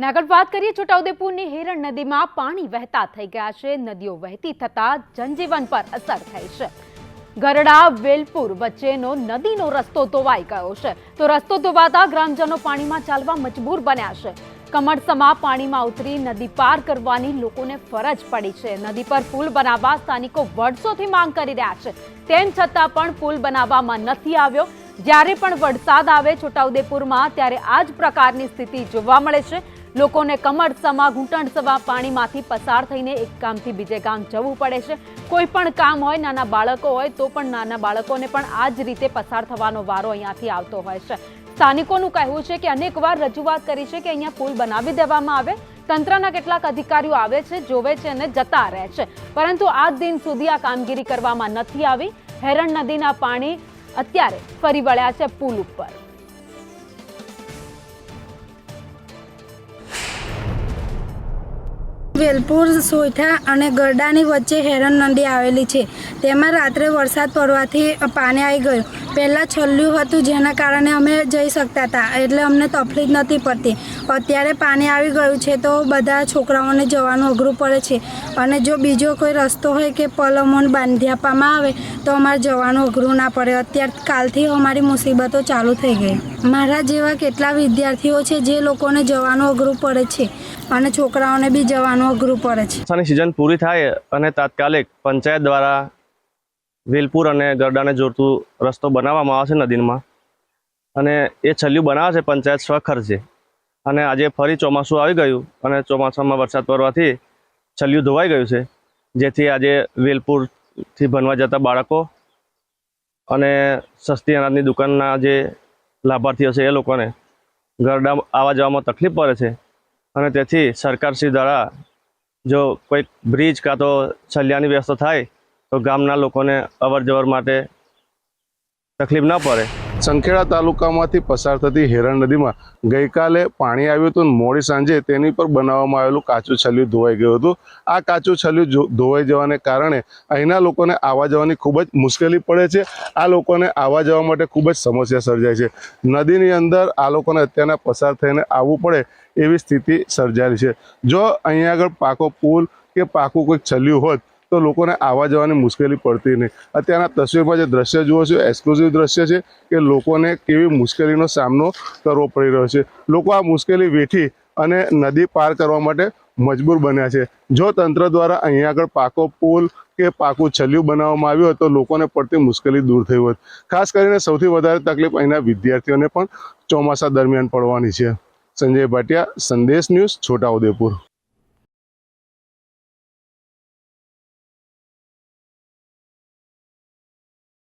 અને આગળ વાત કરીએ છોટાઉદેપુરની હિરણ નદીમાં પાણી વહેતા થઈ ગયા છે। નદીઓ વહેતી થતા જનજીવન પર અસર થઈ છે। ગરડા વેલપુર વચ્ચેનો નદીનો રસ્તો ધોવાઈ ગયો છે, તો રસ્તો ધોવાતા ગ્રામજનો પાણીમાં ચાલવા મજબૂર બન્યા છે। કમરસમા પાણીમાં ઉતરી નદી પાર કરવાની લોકોને ફરજ પડી છે। નદી પર પુલ બનાવવા સ્થાનિકો વર્ષોથી માંગ કરી રહ્યા છે, તેમ છતાં પણ પુલ બનાવવામાં નથી આવ્યો। જ્યારે પણ વરસાદ આવે છોટાઉદેપુરમાં ત્યારે આ જ પ્રકારની સ્થિતિ જોવા મળે છે। લોકોને કમરસમા ઘૂંટણસમા પાણીમાંથી પસાર થઈને એક ગામથી બીજે ગામ જવું પડે છે। કોઈ પણ કામ હોય, નાના બાળકો હોય તો પણ નાના બાળકોને પણ આ જ રીતે પસાર થવાનો વારો અહીંયાથી આવતો હોય છે। સ્થાનિકોનું કહેવું છે કે અનેકવાર રજૂઆત કરી છે કે અહીંયા પુલ બનાવી દેવામાં આવે। તંત્રના કેટલાક અધિકારીઓ આવે છે, જોવે છે અને જતા રહે છે, પરંતુ આજ દિન સુધી આ કામગીરી કરવામાં નથી આવી। હેરણ નદીના પાણી અત્યારે ફરી વળ્યા છે પુલ ઉપર। વેલપુર સોયઠા અને ગરડાની વચ્ચે હેરણ નદી આવેલી છે, તેમાં રાત્રે વરસાદ પડવાથી પાણી આવી ગયું। પહેલાં છલ્યું હતું, જેના કારણે અમે જઈ શકતા હતા, એટલે અમને તકલીફ નથી પડતી। અત્યારે પાણી આવી ગયું છે તો બધા છોકરાઓને જવાનું અઘરું પડે છે, અને જો બીજો કોઈ રસ્તો હોય કે પલમોને બાંધી આપવામાં આવે તો અમારે જવાનું અઘરું ના પડે। અત્યારે કાલથી અમારી મુસીબતો ચાલુ થઈ ગઈ। મારા જેવા કેટલા વિદ્યાર્થીઓ છે જે લોકોને જવાનું અઘરું પડે છે, અને છોકરાઓને બી જવાનું અઘરું પડે છે। વરસાદની સિઝન પૂરી થાય અને તાત્કાલિક પંચાયત દ્વારા વેલપુર અને ગરડાને જોડતું રસ્તો બનાવવામાં આવે છે નદીમાં, અને એ છલ્યું બનાવે છે પંચાયત સ્વખર્ચે। અને આજે ફરી ચોમાસું આવી ગયું અને ચોમાસામાં વરસાદ પડવાથી છલ્યું ધોવાઈ ગયું છે, જેથી આજે વેલપુરથી ભણવા જતા બાળકો અને સસ્તી અનાજની દુકાનના જે લાભાર્થીઓ છે એ લોકોને ગરડા આવવા જવામાં તકલીફ પડે છે। અને તેથી સરકારશ્રી દ્વારા જો કોઈક બ્રિજ કાં તો છલિયાની વ્યવસ્થા થાય તો ગામના લોકોને અવર જવર માટે તકલીફ ન પડે। સંખેડા તાલુકામાંથી પસાર થતી હેરણ નદીમાં ગઈકાલે પાણી આવ્યું હતું। મોડી સાંજે તેની પર બનાવવામાં આવેલું કાચું છલ્યું ધોવાઈ ગયું હતું। આ કાચું છલ્યું ધોવાઈ જવાને કારણે અહીંના લોકોને આવવા જવાની ખૂબ જ મુશ્કેલી પડે છે। આ લોકોને આવવા જવા માટે ખૂબ જ સમસ્યા સર્જાય છે। નદીની અંદર આ લોકોને અત્યારના પસાર થઈને આવવું પડે એવી સ્થિતિ સર્જાયેલી છે। જો અહીંયા આગળ પાકો પુલ કે પાકું કોઈક છલ્યું હોત તો લોકોને આવવા જવાની મુશ્કેલી પડતી નહીં। અત્યારના તસવીરમાં જે દ્રશ્ય જુઓ છો એક્સક્લુઝિવ દ્રશ્ય છે કે લોકોને કેવી મુશ્કેલીનો સામનો કરવો પડી રહ્યો છે। લોકો આ મુશ્કેલી વેઠી અને નદી પાર કરવા માટે મજબૂર બન્યા છે। જો તંત્ર દ્વારા અહીંયા આગળ પાકો પુલ કે પાકું છલ્યું બનાવવામાં આવ્યું હોત તો લોકોને પડતી મુશ્કેલી દૂર થઈ હોત। ખાસ કરીને સૌથી વધારે તકલીફ અહીંના વિદ્યાર્થીઓને પણ ચોમાસા દરમિયાન પડવાની છે। સંજય ભાટિયા, સંદેશ ન્યૂઝ, છોટાઉદેપુર।